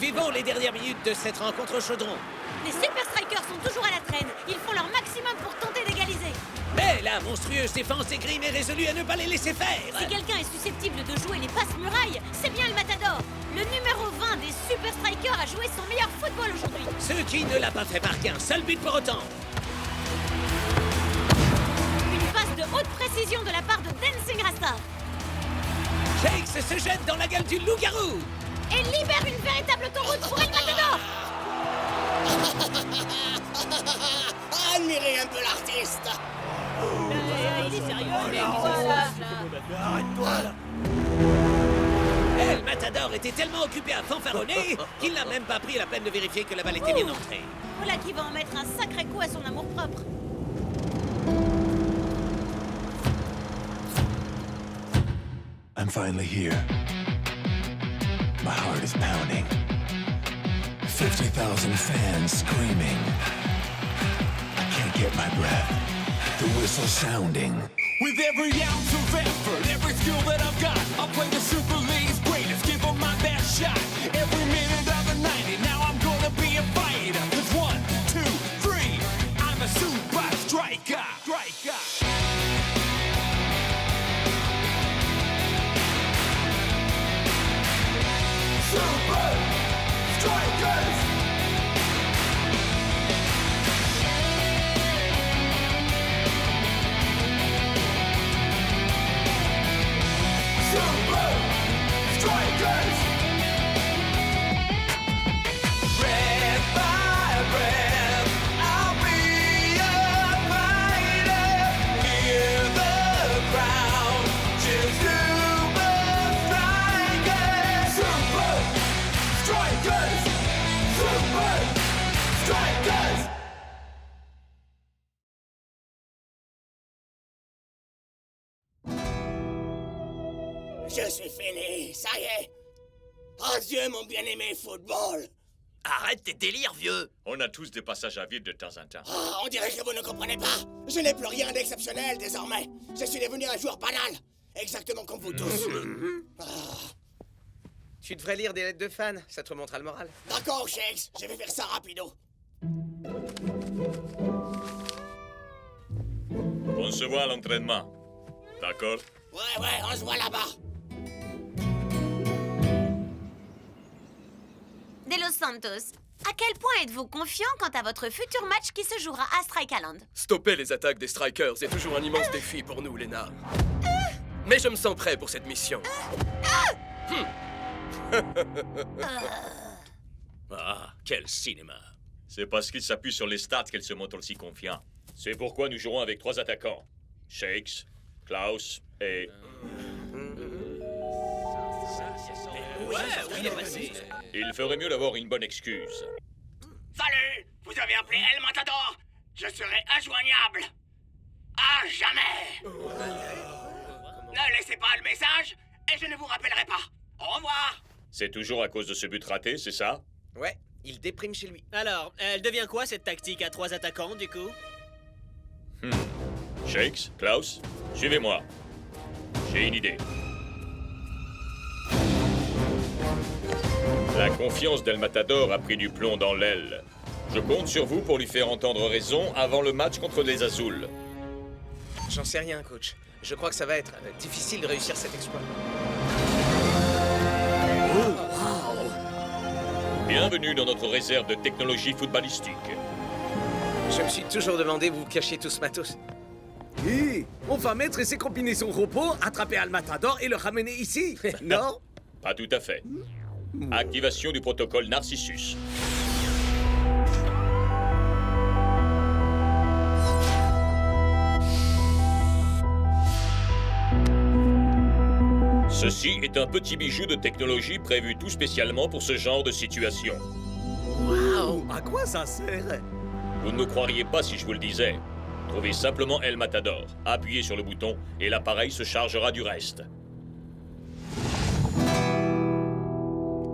Vivons les dernières minutes de cette rencontre au chaudron. Les Super Strikers sont toujours à la traîne. Ils font leur maximum pour tenter d'égaliser. Mais la monstrueuse défense des Grimm est résolue à ne pas les laisser faire. Si quelqu'un est susceptible de jouer les passes murailles, c'est bien le Matador. Le numéro 20 des Super Strikers a joué son meilleur football aujourd'hui. Ce qui ne l'a pas fait marquer un seul but pour autant. Une passe de haute précision de la part de Dancing Rasta. Shakes se jette dans la gueule du loup-garou. Et libère une véritable autoroute pour El Matador. Admirez un peu l'artiste. Il est sérieux, mais voilà. Arrête-toi là. El Matador était tellement occupé à fanfaronner qu'il n'a même pas pris la peine de vérifier que la balle était bien entrée. Voilà qui va en mettre un sacré coup à son amour-propre. I'm finally here. My heart is pounding. 50,000 fans screaming. I can't get my breath. The whistle sounding. With every ounce of effort, every skill that I've got, I'll play the Super League's greatest, give them my best shot. Every minute of the 90, now I'm gonna be a fighter. 'Cause 1, 2, 3, I'm a super striker. Super Strikers! Super Strikers! Breath by breath, I'll be a fighter. Hear the crowd cheer Super Strikers! Super Strikers! Super Strikers! Je suis fini, ça y est. Adieu mon bien-aimé football. Arrête tes délires, vieux! On a tous des passages à vide de temps en temps. Ah, on dirait que vous ne comprenez pas. Je n'ai plus rien d'exceptionnel désormais. Je suis devenu un joueur banal. Exactement comme vous tous. Tu devrais lire des lettres de fans, ça te remontera le moral. D'accord, Shakes, je vais faire ça rapido. On se voit à l'entraînement. D'accord? Ouais, on se voit là-bas. De Los Santos, à quel point êtes-vous confiant quant à votre futur match qui se jouera à Strike Island? Stopper les attaques des Strikers est toujours un immense défi pour nous, Lena. Mais je me sens prêt pour cette mission. Ah, quel cinéma! C'est parce qu'il s'appuie sur les stats qu'elle se montre aussi confiant. C'est pourquoi nous jouerons avec 3 attaquants. Shakes, Klaus et... Il ferait mieux d'avoir une bonne excuse. Salut, vous avez appelé El Matador. Je serai injoignable. À jamais. Ne laissez pas le message et je ne vous rappellerai pas. Au revoir. C'est toujours à cause de ce but raté, c'est ça? Ouais, il déprime chez lui. Alors, elle devient quoi cette tactique à 3 attaquants du coup? Shakes, Klaus, suivez-moi. J'ai une idée. La confiance d'El Matador a pris du plomb dans l'aile. Je compte sur vous pour lui faire entendre raison avant le match contre les Azouls. J'en sais rien, coach. Je crois que ça va être difficile de réussir cet exploit. Bienvenue dans notre réserve de technologie footballistique. Je me suis toujours demandé où vous cachiez tout ce matos. Hé, on va mettre ces combinaisons robots, attraper Al Matador et le ramener ici, non? Pas tout à fait. Activation du protocole Narcissus. Ceci est un petit bijou de technologie prévu tout spécialement pour ce genre de situation. Waouh, à quoi ça sert? Vous ne me croiriez pas si je vous le disais. Trouvez simplement El Matador, appuyez sur le bouton et l'appareil se chargera du reste.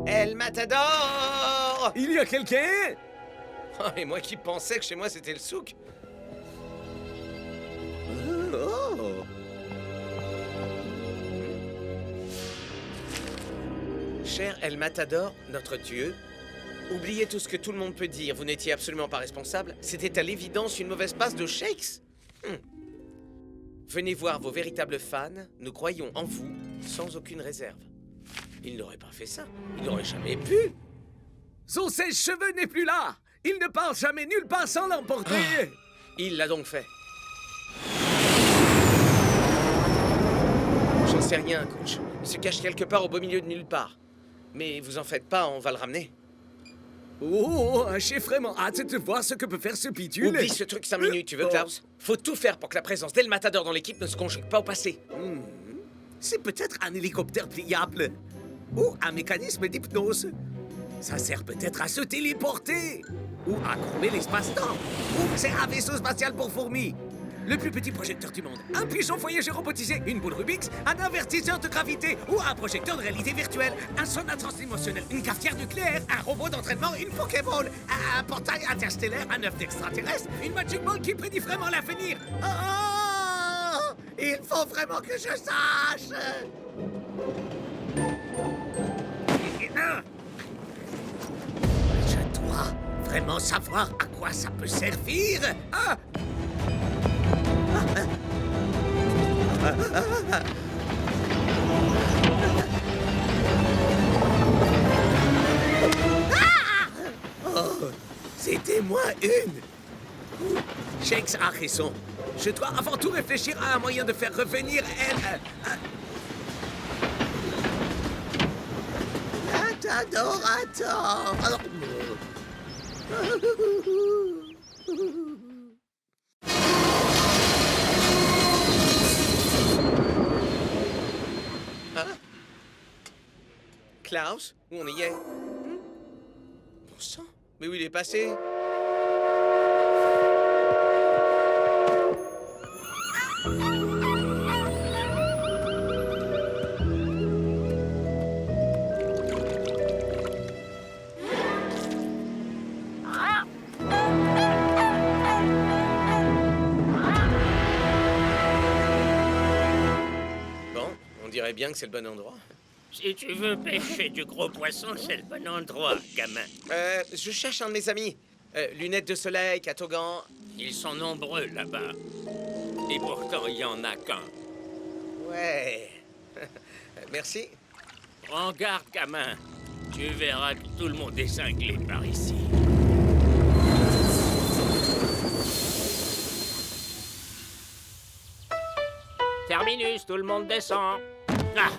El Matador! Il y a quelqu'un? Oh, et moi qui pensais que chez moi c'était le souk. Oh. Cher El Matador, notre dieu, Oubliez tout ce que tout le monde peut dire, vous n'étiez absolument pas responsable. C'était à l'évidence une mauvaise passe de Shakes. Venez voir vos véritables fans, nous croyons en vous, sans aucune réserve. Il n'aurait pas fait ça, il n'aurait jamais pu. Son sèche-cheveux n'est plus là. Il ne part jamais nulle part sans l'emporter. Il l'a donc fait. J'en sais rien, coach. Il se cache quelque part au beau milieu de nulle part. Mais vous en faites pas, on va le ramener. Oh, j'ai vraiment hâte de voir ce que peut faire ce bidule. Oublie ce truc 5 minutes, tu veux, Klaus? Faut tout faire pour que la présence d'El Matador dans l'équipe ne se conjugue pas au passé. C'est peut-être un hélicoptère pliable. Ou un mécanisme d'hypnose. Ça sert peut-être à se téléporter. Ou à courber l'espace-temps. Ou c'est un vaisseau spatial pour fourmis. Le plus petit projecteur du monde. Un pigeon voyageur robotisé, une boule Rubik's, un invertisseur de gravité ou un projecteur de réalité virtuelle, un sonar transémotionnel, une cafetière nucléaire, un robot d'entraînement, une Pokéball, un portail interstellaire, un œuf d'extraterrestre, une Magic Ball qui prédit vraiment l'avenir. Oh, il faut vraiment que je sache. Je dois vraiment savoir à quoi ça peut servir. Ah! Oh, c'était moi une. Shakes a raison. Je dois avant tout réfléchir à un moyen de faire revenir elle. Adorator. Klaus, où on y est? Bon sang, mais où il est passé? Bon, on dirait bien que c'est le bon endroit. Si tu veux pêcher du gros poisson, c'est le bon endroit, gamin. Je cherche un de mes amis. Lunettes de soleil, catogan. Ils sont nombreux là-bas. Et pourtant, il y en a qu'un. Ouais. Merci. Prends garde, gamin. Tu verras que tout le monde est cinglé par ici. Terminus, tout le monde descend. Ah!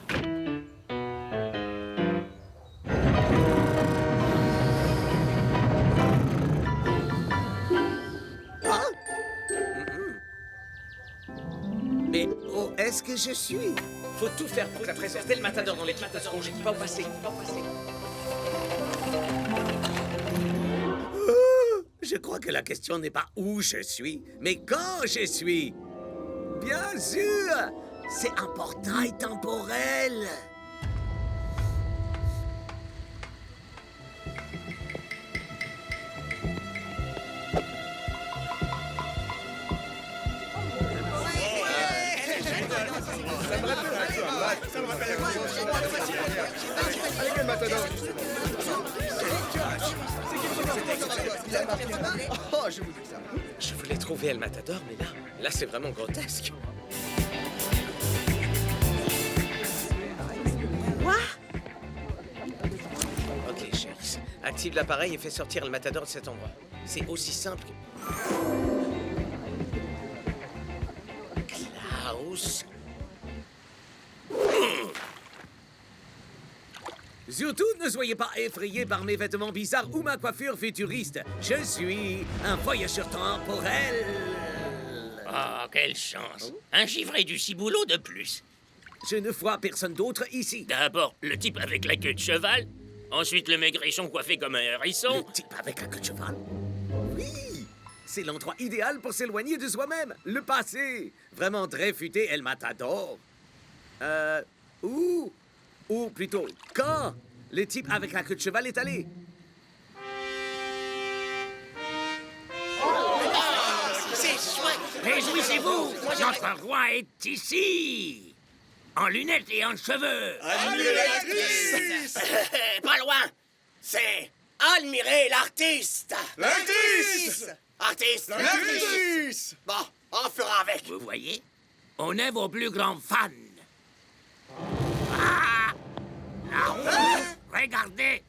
Mais où est-ce que je suis? Faut tout faire pour que la présence d'El Matador dans l'équipe ne se conjugue pas au passé. Je crois que la question n'est pas où je suis, mais quand je suis. Bien sûr, c'est un portail temporel. Je voulais trouver El Matador, mais là c'est vraiment grotesque. Quoi? Ok, Shakes. Active l'appareil et fais sortir El Matador de cet endroit. C'est aussi simple que... Klaus? Surtout, ne soyez pas effrayés par mes vêtements bizarres ou ma coiffure futuriste. Je suis un voyageur temporel. Oh, quelle chance. Un givré du ciboulot de plus. Je ne vois personne d'autre ici. D'abord, le type avec la queue de cheval. Ensuite, le maigrichon coiffé comme un hérisson. Le type avec la queue de cheval? Oui! C'est l'endroit idéal pour s'éloigner de soi-même. Le passé. Vraiment très futé, El Matador. Où? Ou plutôt, quand le type avec la queue de cheval est allé? C'est chouette. Réjouissez-vous, notre roi est ici. En lunettes et en cheveux. Pas loin. C'est Admirez l'artiste. L'artiste. Artiste. L'artiste. Bon, on fera avec. Vous voyez? On est vos plus grands fans. Ah! Là-haut, regardez!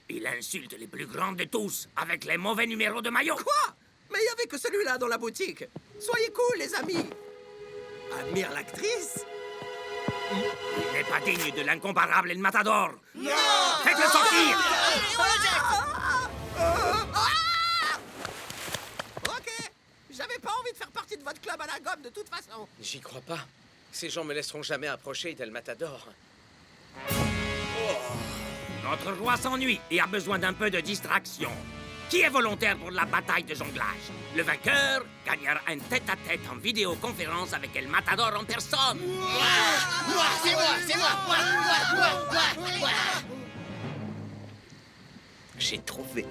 Il insulte les plus grands de tous avec les mauvais numéros de maillot. Quoi? Mais il n'y avait que celui-là dans la boutique. Soyez cool, les amis. Admire l'actrice? Il n'est pas digne de l'incomparable El Matador. Non! Faites-le sortir! Ok. J'avais pas envie de faire partie de votre club à la gomme de toute façon. J'y crois pas. Ces gens me laisseront jamais approcher d'El Matador. Notre roi s'ennuie et a besoin d'un peu de distraction. Qui est volontaire pour la bataille de jonglage? Le vainqueur gagnera un tête-à-tête en vidéoconférence avec El Matador en personne. Moi, c'est moi. Moi. J'ai trouvé.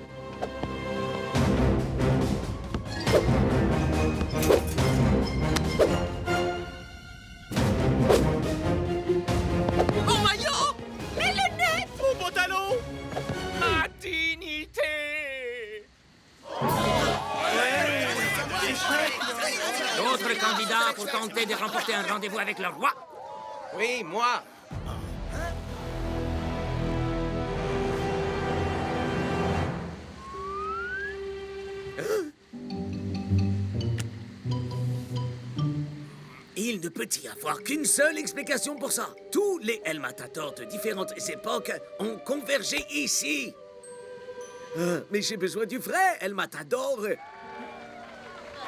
Mon maillot! Mais le nez! Mon pantalon! Ma dignité! D'autres candidats pour tenter de remporter un rendez-vous avec le roi? Oui, moi. Il ne peut y avoir qu'une seule explication pour ça. Tous les El Matador de différentes époques ont convergé ici. Mais j'ai besoin du vrai El Matador.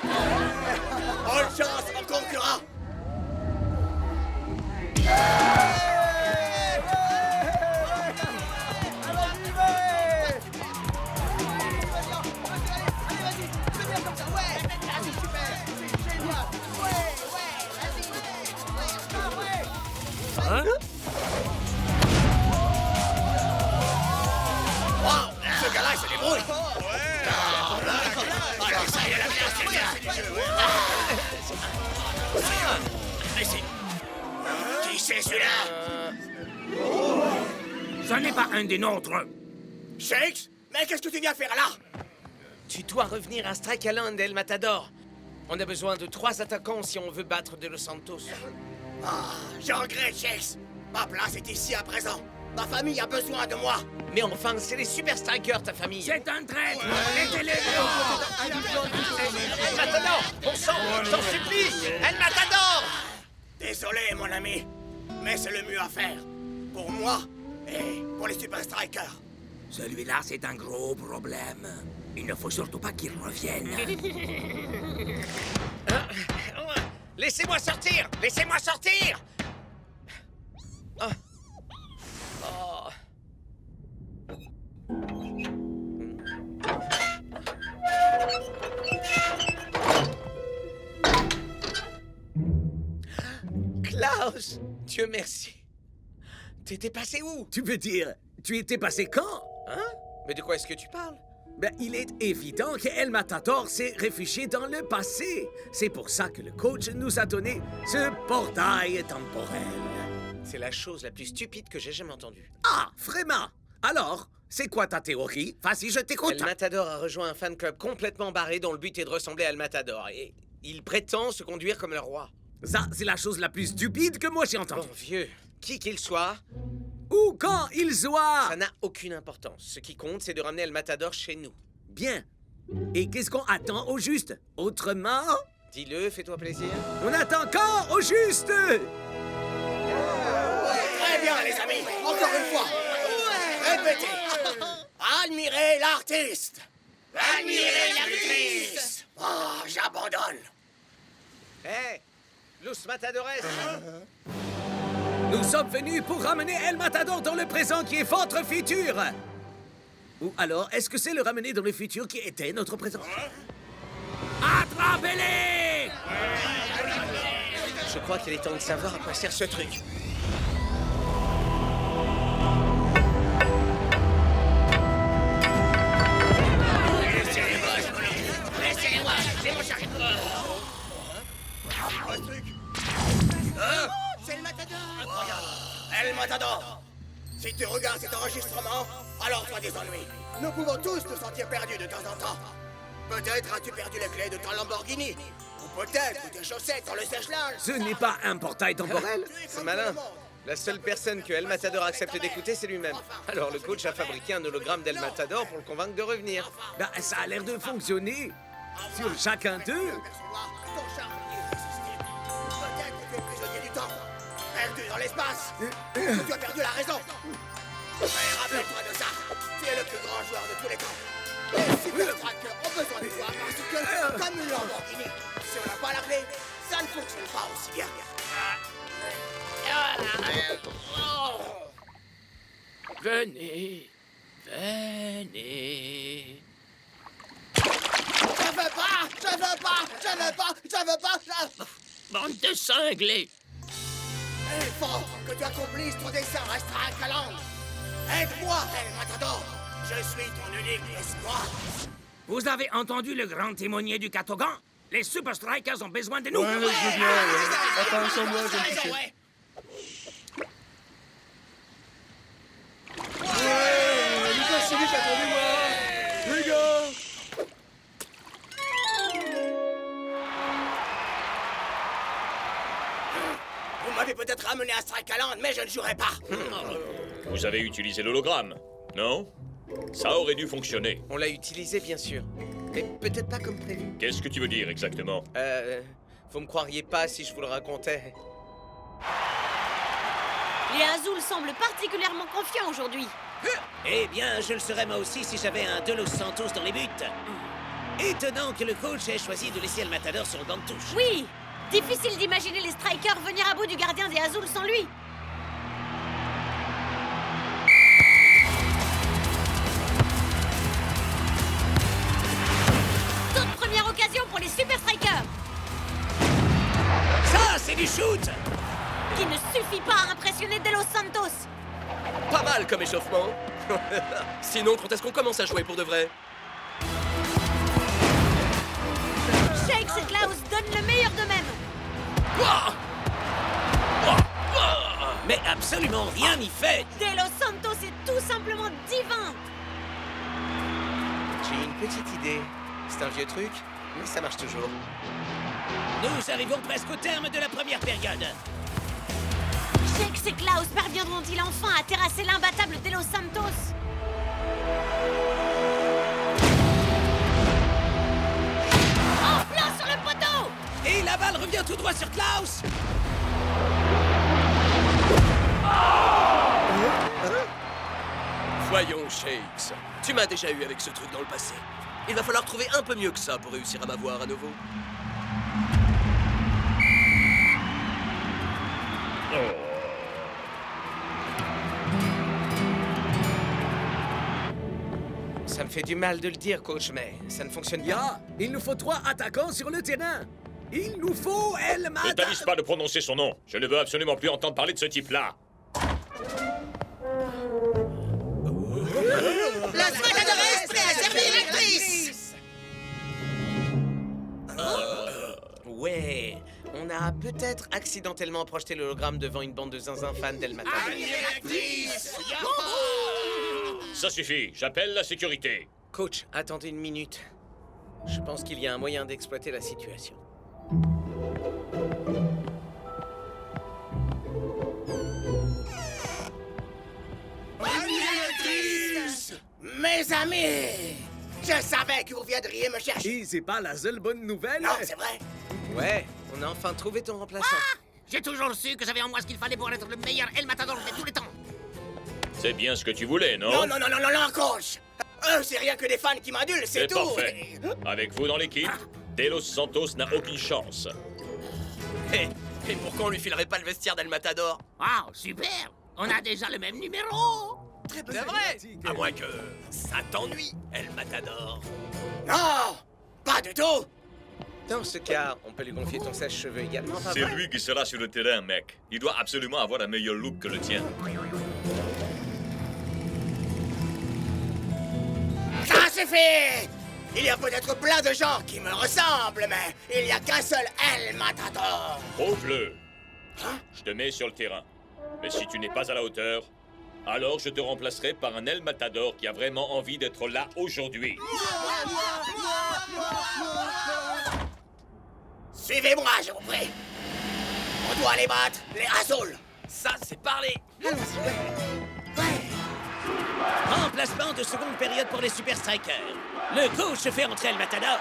Bonne chance, mon concurrent. Wow, ce gars-là, il se débrouille. Ça y est, la place, c'est bien. Mais c'est... Qui c'est celui-là? Ce n'est pas un des nôtres. Shakes? Mais qu'est-ce que tu viens faire là? Tu dois revenir à Strike Island, El Matador. On a besoin de 3 attaquants si on veut battre De Los Santos. Ah, je regrette, Shakes. Ma place est ici à présent. Ma famille a besoin de moi. Mais enfin, c'est les Super Strikers, ta famille. C'est un traître! Mettez-les El Matador, bon sang, je t'en supplie, El Matador! Désolé, mon ami. Mais c'est le mieux à faire. Pour moi et pour les Super Strikers. Celui-là, c'est un gros problème. Il ne faut surtout pas qu'il revienne. Laissez-moi sortir! Laissez-moi sortir! Ah. Oh. Klaus! Dieu merci. T'étais passé où? Tu veux dire, tu étais passé quand? Hein? Mais de quoi est-ce que tu parles? Ben, il est évident que El Matador s'est réfugié dans le passé. C'est pour ça que le coach nous a donné ce portail temporel. C'est la chose la plus stupide que j'ai jamais entendue. Ah, vraiment? Alors, c'est quoi ta théorie? Vas-y, je t'écoute. El Matador a rejoint un fan club complètement barré dont le but est de ressembler à El Matador. Et il prétend se conduire comme le roi. Ça, c'est la chose la plus stupide que moi j'ai entendue. Bon, vieux, qui qu'il soit, Ou quand il soit. ça n'a aucune importance. Ce qui compte, c'est de ramener El Matador chez nous. Bien. Et qu'est-ce qu'on attend au juste? Autrement, Dis-le, fais-toi plaisir. on attend quand au juste? Très bien, les amis. Encore une fois. Répétez. Admirez l'artiste. Admirez l'actrice. Ah, j'abandonne. Hé, Los Matadores. Nous sommes venus pour ramener El Matador dans le présent qui est votre futur. Ou alors, est-ce que c'est le ramener dans le futur qui était notre présent? Attrapez-les! Je crois qu'il est temps de savoir à quoi sert ce truc. Laissez-moi, c'est mon chariot. C'est le Matador. Incroyable. El Matador. Si tu regardes cet enregistrement, alors tu as des ennuis. Nous pouvons tous nous sentir perdus de temps en temps. Peut-être as-tu perdu les clés de ton Lamborghini. Ou peut-être tes chaussettes dans le sèche-linge. Ce n'est pas un portail temporel. C'est malin. La seule personne que El Matador accepte d'écouter, c'est lui-même. Alors le coach a fabriqué un hologramme d'El Matador pour le convaincre de revenir. Ben, ça a l'air de fonctionner. Sur chacun d'eux. Ton charme irrésistible. Peut-être que tu es prisonnier du temps. Perdu dans l'espace. Que tu as perdu la raison. Mais rappelle-toi de ça. Tu es le plus grand joueur de tous les temps. Les super trackers ont besoin de toi parce que, comme une Lamborghini, si on n'a pas la clé, ça ne fonctionne pas aussi bien. Venez, venez. Je veux pas. Bande de cinglés. Il faut que tu accomplisses ton dessein restera incalant. Aide-moi, El Matador. Je suis ton unique espoir. Vous avez entendu le grand témoignier du Katogan? Les Super Strikers ont besoin de nous. Ouais, je veux bien, ouais. Enfin, sans moi, je vais me coucher. Ouais, Lucas, c'est vite, attendez-moi. Les gars. Vous m'avez peut-être amené à Strikeland, mais je ne jouerai pas. Vous avez utilisé l'hologramme, non? Ça aurait dû fonctionner. On l'a utilisé, bien sûr. Mais peut-être pas comme prévu. Qu'est-ce que tu veux dire exactement? Vous me croiriez pas si je vous le racontais. Les Azul semblent particulièrement confiants aujourd'hui. Eh bien, je le serais moi aussi si j'avais un De Los Santos dans les buts. Étonnant que le coach ait choisi de laisser El Matador sur le banc de touche. Oui, difficile d'imaginer les Strikers venir à bout du gardien des Azul sans lui. Toute première occasion pour les Super Strikers. Ça, c'est du shoot! Qui ne suffit pas à impressionner De Los Santos. Pas mal comme échauffement. Sinon, quand est-ce qu'on commence à jouer pour de vrai? Shakes et Klaus donnent le meilleur d'eux-mêmes. Mais absolument rien n'y fait! De Los Santos est tout simplement divin. J'ai une petite idée. C'est un vieux truc, mais ça marche toujours. Nous arrivons presque au terme de la première période. Shakes et Klaus parviendront-ils enfin à terrasser l'imbattable De Los Santos? En plein sur le poteau! Et la balle revient tout droit sur Klaus! Voyons, Shakes. Tu m'as déjà eu avec ce truc dans le passé. Il va falloir trouver un peu mieux que ça pour réussir à m'avoir à nouveau. Ça me fait du mal de le dire, coach, mais ça ne fonctionne pas. Il nous faut 3 attaquants sur le terrain. Il nous faut El Ne Matador. t'avise pas de prononcer son nom. Je ne veux absolument plus entendre parler de ce type-là. La Matador est prêt à servir l'actrice. Ouais, on a peut-être accidentellement projeté l'hologramme devant une bande de zinzin fans d'El Matador. Ça suffit, j'appelle la sécurité. Coach, attendez une minute. Je pense qu'il y a un moyen d'exploiter la situation. Mes amis, je savais que vous viendriez me chercher. Et c'est pas la seule bonne nouvelle. Non, c'est vrai. Ouais, on a enfin trouvé ton remplaçant. J'ai toujours su que j'avais en moi ce qu'il fallait pour être le meilleur El Matador de tous les temps. C'est bien ce que tu voulais, non? Non, coach. C'est rien que des fans qui m'adulent, c'est C'est tout. parfait. Avec vous dans l'équipe, De Los Santos n'a aucune chance. Et pourquoi on lui filerait pas le vestiaire d'El Matador? Wow, super! On a déjà le même numéro! C'est vrai! À moins que ça t'ennuie, El Matador. Non, pas du tout. Dans ce cas, on peut lui confier ton sèche-cheveux également, pas C'est vrai? lui qui sera sur le terrain, mec. Il doit absolument avoir un meilleur look que le tien. Ça suffit. Il y a peut-être plein de gens qui me ressemblent, mais il n'y a qu'un seul El Matador. Prouve-le. Je te mets sur le terrain. Mais si tu n'es pas à la hauteur, Alors je te remplacerai par un El Matador qui a vraiment envie d'être là aujourd'hui. Suivez-moi, je vous prie. On doit aller battre les Azul. Ça, c'est parlé. Remplacement de seconde période pour les Super Strikers. Le coach fait entrer El Matador.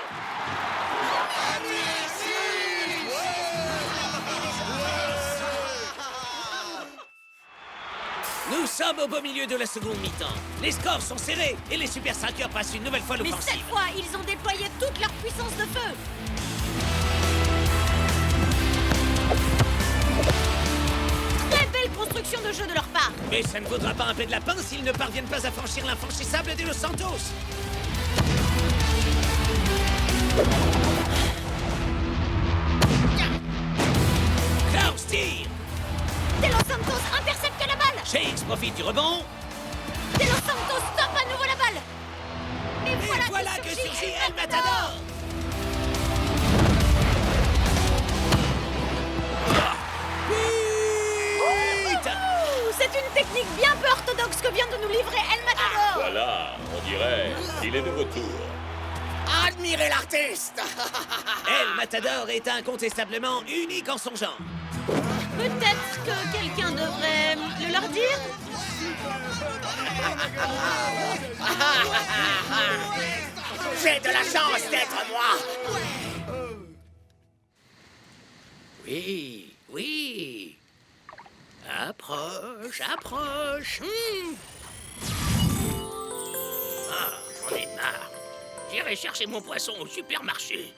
Nous sommes au beau milieu de la seconde mi-temps. Les scores sont serrés et les Super Strikers passent une nouvelle fois Mais l'offensive. cette fois, ils ont déployé toute leur puissance de feu. Très belle construction de jeu de leur part. Mais ça ne vaudra pas un peu de lapin s'ils ne parviennent pas à franchir l'infranchissable des Los Santos. Klaus tire. De Los Santos intercepte la balle. Shakes profite du rebond. De Los Santos stoppe à nouveau la balle. Et Voilà que surgit El Matador. C'est une technique bien peu orthodoxe que vient de nous livrer El Matador. Voilà, on dirait. Il est de retour. Admirez l'artiste. El Matador est incontestablement unique en son genre. Peut-être que quelqu'un devrait le leur dire. J'ai de la chance d'être moi. Oui, oui. Approche, approche. Ah, j'en ai marre. J'irai chercher mon poisson au supermarché.